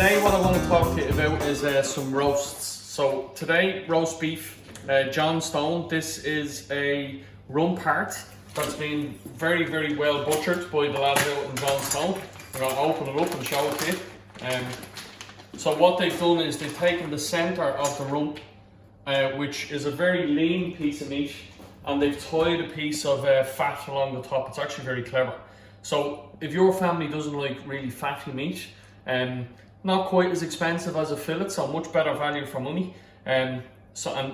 today what I want to talk to you about is some roasts. So today, roast beef, John Stone. This is a rump heart that's been very, very well butchered by the lads out in John Stone. I'm going to open it up and show it to you. So what they've done is they've taken the centre of the rump, which is a very lean piece of meat, and they've tied a piece of fat along the top. It's actually very clever. So if your family doesn't like really fatty meat, not quite as expensive as a fillet, so much better value for money, and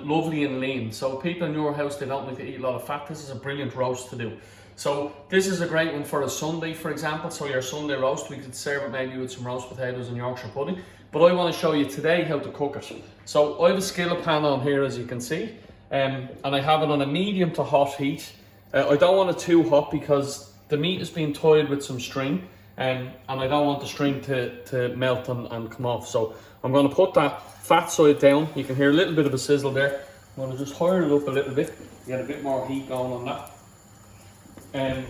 lovely and lean. So people in your house, they don't like to eat a lot of fat, this is a brilliant roast to do. So this is a great one for a Sunday, for example. So your Sunday roast, we could serve it maybe with some roast potatoes and Yorkshire pudding. But I want to show you today how to cook it. So I have a skillet pan on here, as you can see, and I have it on a medium to hot heat. I don't want it too hot because the meat is being tied with some string, and I don't want the string to melt and come off. So I'm going to put that fat side down. You can hear a little bit of a sizzle there. I'm going to just hire it up a little bit, get a bit more heat going on that.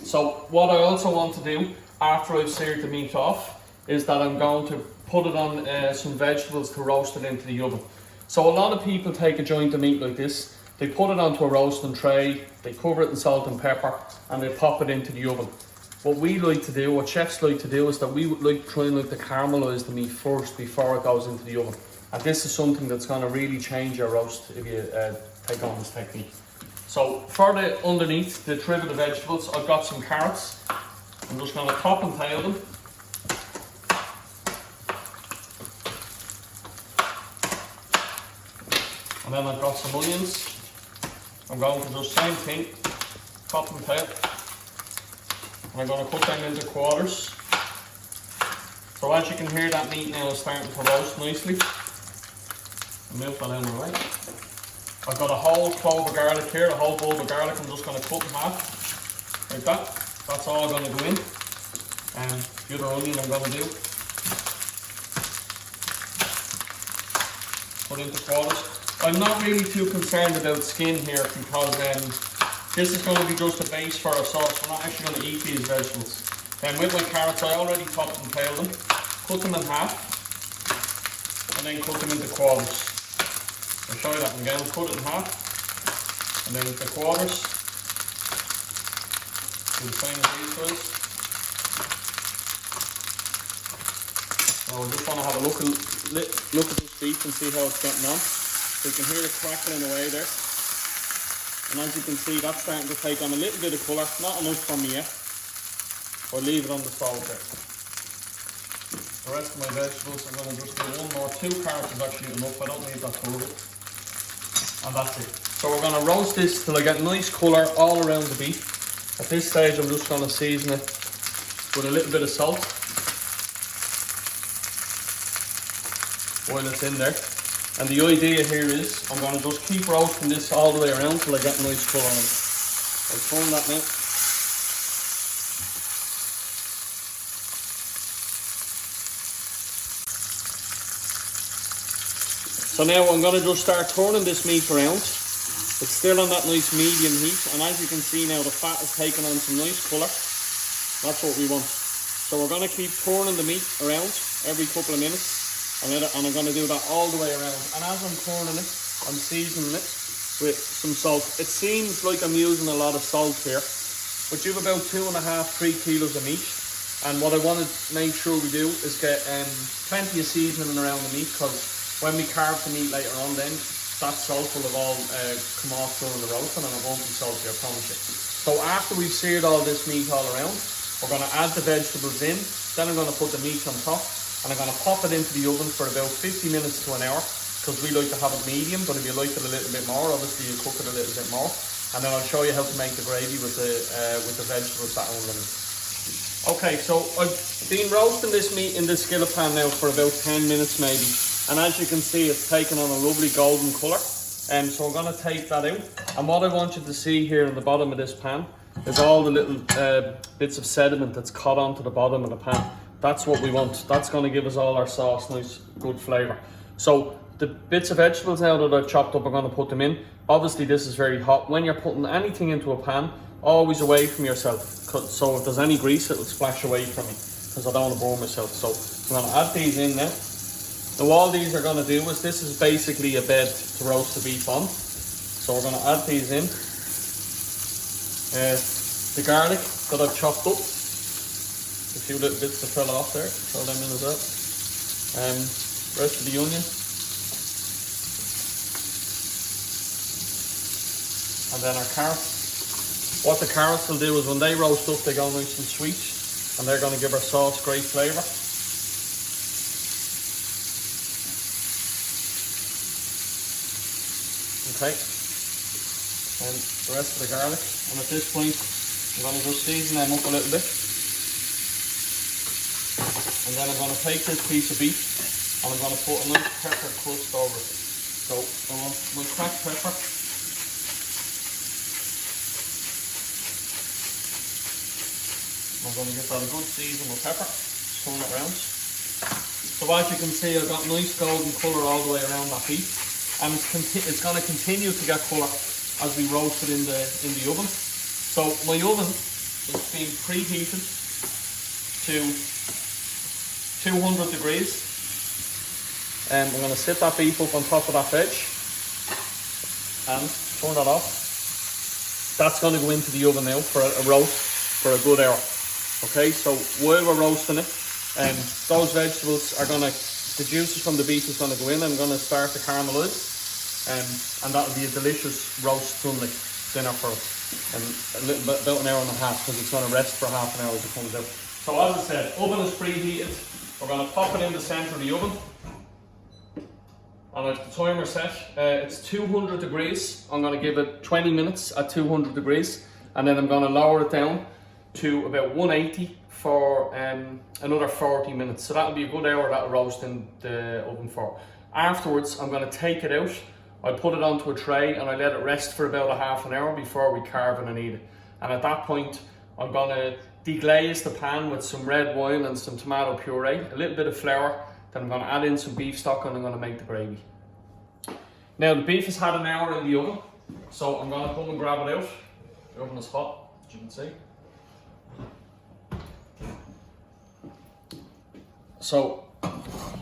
So what I also want to do after I've seared the meat off is that I'm going to put it on some vegetables to roast it into the oven. So a lot of people take a joint of meat like this, they put it onto a roasting tray, they cover it in salt and pepper, and they pop it into the oven. What we like to do, what chefs like to do, is that we would like try and to caramelise the meat first before it goes into the oven. And this is something that's going to really change your roast if you take on this technique. So for the underneath, the trim of the vegetables, I've got some carrots. I'm just going to top and tail them. And then I've got some onions. I'm going to do the same thing, top and tail. And I'm going to cut them into quarters. So as you can hear, that meat now is starting to roast nicely. I'll move that out of the way. I've got a whole clove of garlic here, a whole bulb of garlic. I'm just going to cut in half, like that. That's all going to go in. And the other onion I'm going to do, put into quarters. I'm not really too concerned about skin here because this is going to be just a base for our sauce. We're not actually going to eat these vegetables. Then with my carrots, I already topped and tailed them, cut them in half, and then cut them into quarters. I'll show you that again. Cut it in half, and then into quarters. Do the same as these guys. So I just want to have a look at this beef and see how it's getting on. So you can hear it crackling away there. And as you can see, that's starting to take on a little bit of colour. Not enough for me yet. I'll leave it on the stove there. The rest of my vegetables, I'm going to just do one more. 2 carrots is actually enough. I don't need that further. And that's it. So we're going to roast this till I get nice colour all around the beef. At this stage, I'm just going to season it with a little bit of salt while it's in there. And the idea here is I'm going to just keep roasting this all the way around till I get nice colour on it. I'll turn that now. So now I'm going to just start turning this meat around. It's still on that nice medium heat, and as you can see now, the fat is taking on some nice colour. That's what we want. So we're going to keep turning the meat around every couple of minutes. And I'm going to do that all the way around. And as I'm turning it, I'm seasoning it with some salt. It seems like I'm using a lot of salt here, but you have about 2.5–3 kilos of meat. And what I want to make sure we do is get plenty of seasoning around the meat, because when we carve the meat later on, then that salt will have all come off during the roast, and it won't be salty, I promise you. So after we've seared all this meat all around, we're going to add the vegetables in. Then I'm going to put the meat on top. And I'm going to pop it into the oven for about 50 minutes to an hour, because we like to have it medium, but if you like it a little bit more, obviously you cook it a little bit more. And then I'll show you how to make the gravy with the vegetables that are underneath. Okay, so I've been roasting this meat in this skillet pan now for about 10 minutes maybe. And as you can see, it's taken on a lovely golden colour. And so I'm going to take that out. And what I want you to see here in the bottom of this pan is all the little bits of sediment that's caught onto the bottom of the pan. That's what we want. That's going to give us all our sauce, nice, good flavour. So the bits of vegetables now that I've chopped up, I'm going to put them in. Obviously this is very hot. When you're putting anything into a pan, always away from yourself. So if there's any grease, it'll splash away from you. because I don't want to burn myself. So I'm going to add these in now. Now all these are going to do is, this is basically a bed to roast the beef on. So we're going to add these in. The garlic that I've chopped up. A few little bits that fell off there, throw them in as well. Rest of the onion. And then our carrots. What the carrots will do is when they roast up, they go nice and sweet. And they're going to give our sauce great flavour. Okay, and the rest of the garlic, and at this point I'm going to just season them up a little bit, and then I'm going to take this piece of beef and I'm going to put a nice pepper crust over it. So I want my cracked pepper, I'm going to give that a good season with pepper, turn it around. So as you can see, I've got nice golden colour all the way around that beef. And it's going to continue to get colour as we roast it in the oven. So my oven is being preheated to 200 degrees. And I'm going to sit that beef up on top of that veg and turn that off. That's going to go into the oven now for a roast for a good hour. Okay, so while we're roasting it, those vegetables are going to, the juices from the beef is going to go in. I'm going to start to caramelise, and that will be a delicious roast Sunday dinner for us. And about an hour and a half, because it's going to rest for half an hour as it comes out. So as I said, oven is preheated. We're going to pop it in the centre of the oven. And I've the timer set. It's 200 degrees. I'm going to give it 20 minutes at 200 degrees. And then I'm going to lower it down to about 180 for another 40 minutes. So that'll be a good hour that'll roast in the oven for. Afterwards, I'm going to take it out. I put it onto a tray and I let it rest for about a half an hour before we carve it and eat it. And at that point, I'm going to deglaze the pan with some red wine and some tomato puree, a little bit of flour. Then I'm going to add in some beef stock and I'm going to make the gravy. Now the beef has had an hour in the oven, so I'm going to come and grab it out. The oven is hot, as you can see. So,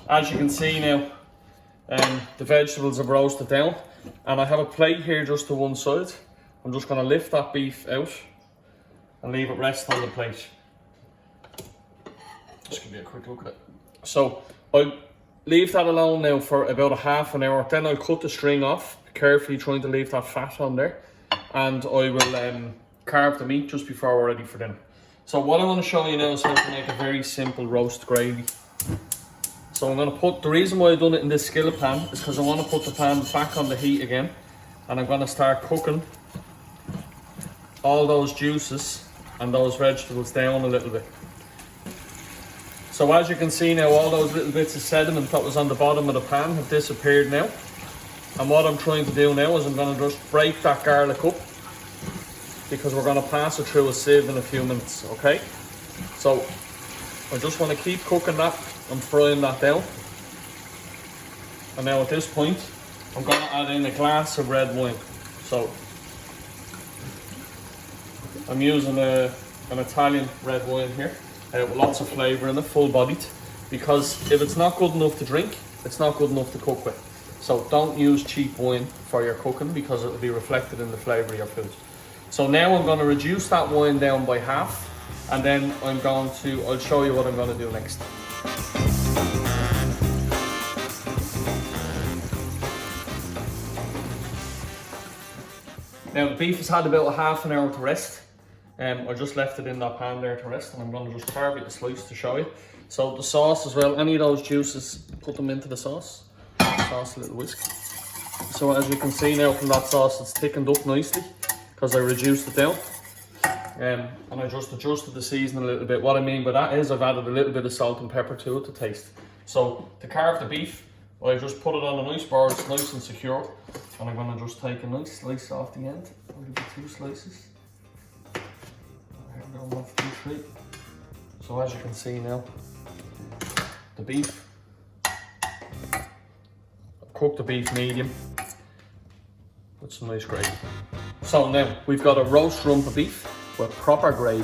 as you can see now, the vegetables have roasted down, and I have a plate here just to one side. I'm just going to lift that beef out and leave it rest on the plate. Just give you a quick look at it. So, I'll leave that alone now for about a half an hour. Then I'll cut the string off, carefully trying to leave that fat on there, and I will carve the meat just before we're ready for dinner. So what I want to show you now is how to make a very simple roast gravy. So I'm going to put, the reason why I've done it in this skillet pan is because I want to put the pan back on the heat again, and I'm going to start cooking all those juices and those vegetables down a little bit. So as you can see now, all those little bits of sediment that was on the bottom of the pan have disappeared now. And what I'm trying to do now is I'm going to just break that garlic up, because we're going to pass it through a sieve in a few minutes, okay? So I just want to keep cooking that and frying that down. And now at this point, I'm going to add in a glass of red wine. So I'm using an Italian red wine here, with lots of flavour in it, full bodied, because if it's not good enough to drink, it's not good enough to cook with. So don't use cheap wine for your cooking, because it will be reflected in the flavour of your food. So now I'm going to reduce that wine down by half, and then I'll show you what I'm going to do next. Now the beef has had about a half an hour to rest. I just left it in that pan there to rest, and I'm going to just carve it a slice to show you. So the sauce as well, any of those juices, put them into the sauce. A little whisk. So as you can see now from that sauce, it's thickened up nicely because I reduced it down. And I just adjusted the seasoning a little bit. What I mean by that is I've added a little bit of salt and pepper to it to taste. So to carve the beef, I just put it on a nice board, it's nice and secure. And I'm going to just take a nice slice off the end. I'll give it 2 slices. There we go, 1, 2, 3. So as you can see now, the beef, I've cooked the beef medium with some nice gravy. So now we've got a roast rump of beef with proper gravy.